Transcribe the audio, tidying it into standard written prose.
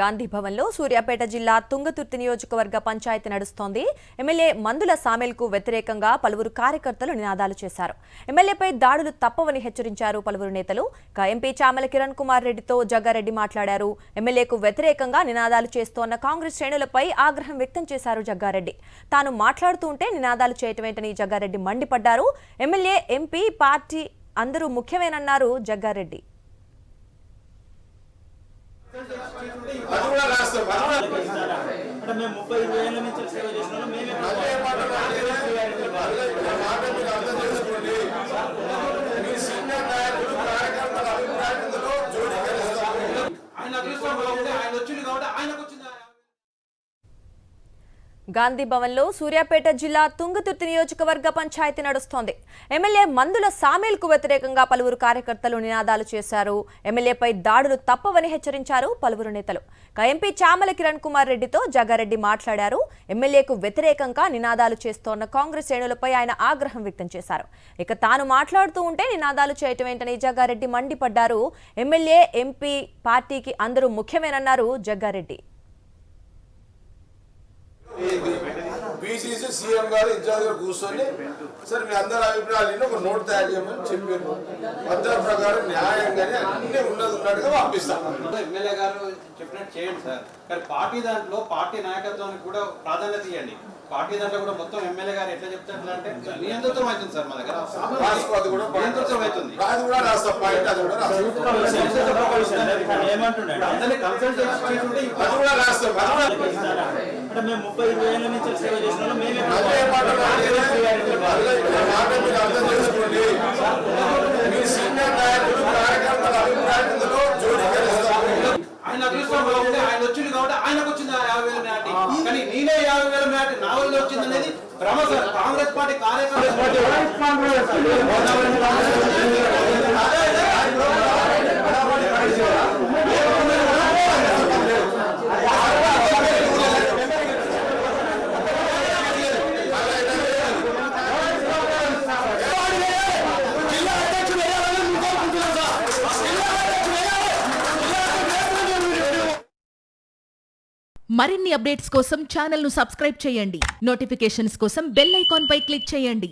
గాంధీ భవన్లో సూర్యాపేట జిల్లా తుంగతుర్తి నియోజకవర్గ పంచాయతీ నడుస్తోంది. ఎమ్మెల్యే మందుల సామెల్కు వ్యతిరేకంగా పలువురు కార్యకర్తలు నినాదాలు చేశారు. ఎమ్మెల్యేపై దాడులు తప్పవని హెచ్చరించారు పలువురు నేతలు. ఎంపీ చామల కిరణ్ కుమార్ రెడ్డితో జగ్గారెడ్డి మాట్లాడారు. ఎమ్మెల్యేకు వ్యతిరేకంగా నినాదాలు చేస్తోన్న కాంగ్రెస్ శ్రేణులపై ఆగ్రహం వ్యక్తం చేశారు జగ్గారెడ్డి. తాను మాట్లాడుతూ ఉంటే నినాదాలు చేయటమేంటని జగ్గారెడ్డి మండిపడ్డారు. ఎమ్మెల్యే, ఎంపీ, పార్టీ అందరూ ముఖ్యమేనన్నారు జగ్గారెడ్డి. గాంధీ భవన్లో సూర్యాపేట జిల్లా తుంగతుర్తి నియోజకవర్గ పంచాయతీ నడుస్తోంది. ఎమ్మెల్యే మందుల సామెల్కు వ్యతిరేకంగా పలువురు కార్యకర్తలు నినాదాలు చేశారు. ఎమ్మెల్యేపై దాడులు తప్పవని హెచ్చరించారు పలువురు నేతలు. ఎంపీ చామల కిరణ్ కుమార్ రెడ్డితో జగ్గారెడ్డి మాట్లాడారు. ఎమ్మెల్యేకు వ్యతిరేకంగా నినాదాలు చేస్తోన్న కాంగ్రెస్ శ్రేణులపై ఆయన ఆగ్రహం వ్యక్తం చేశారు. తాను మాట్లాడుతూ ఉంటే నినాదాలు చేయటమేంటని జగ్గారెడ్డి మండిపడ్డారు. ఎమ్మెల్యే, ఎంపీ, పార్టీకి అందరూ ముఖ్యమేనన్నారు జగ్గారెడ్డి. బీసీసీ సీఎం గారు ఇన్ఛార్జ్ గా కూర్చొని సరే మీ అందరి అభిప్రాయాలు ఒక నోట్ తయారు చేయమని చెప్పారు. పద్ధతి ప్రకారం న్యాయంగానే అన్ని ఉన్నట్టుగా పంపిస్తాం. ఎమ్మెల్యే గారు చెప్పినట్టు చేయండి సార్. కానీ పార్టీ దాంట్లో పార్టీ నాయకత్వానికి కూడా ప్రాధాన్యత ఇవ్వండి. పార్టీ దాంట్లో కూడా మొత్తం ఎమ్మెల్యే గారు ఎట్లా చెప్తారు అంటే నియంత్రితం అవుతుంది సార్. మా దగ్గర నియంత్రితం అవుతుంది. అందరినీ కన్సల్ట్ మేము 30-20 ఏళ్ళ నుంచి సేవ చేసిన ఆయన అదృష్టంలో ఉంటే ఆయన వచ్చింది కాబట్టి ఆయనకు వచ్చింది 50,000 నాటి. కానీ నేనే 50,000 నాటి నా వల్ల వచ్చింది అనేది భ్రమ సార్. కాంగ్రెస్ పార్టీ మరిన్ని అప్డేట్స్ కోసం ఛానల్ ను సబ్స్క్రైబ్ చేయండి. నోటిఫికేషన్స్ కోసం బెల్ ఐకాన్ పై క్లిక్ చేయండి.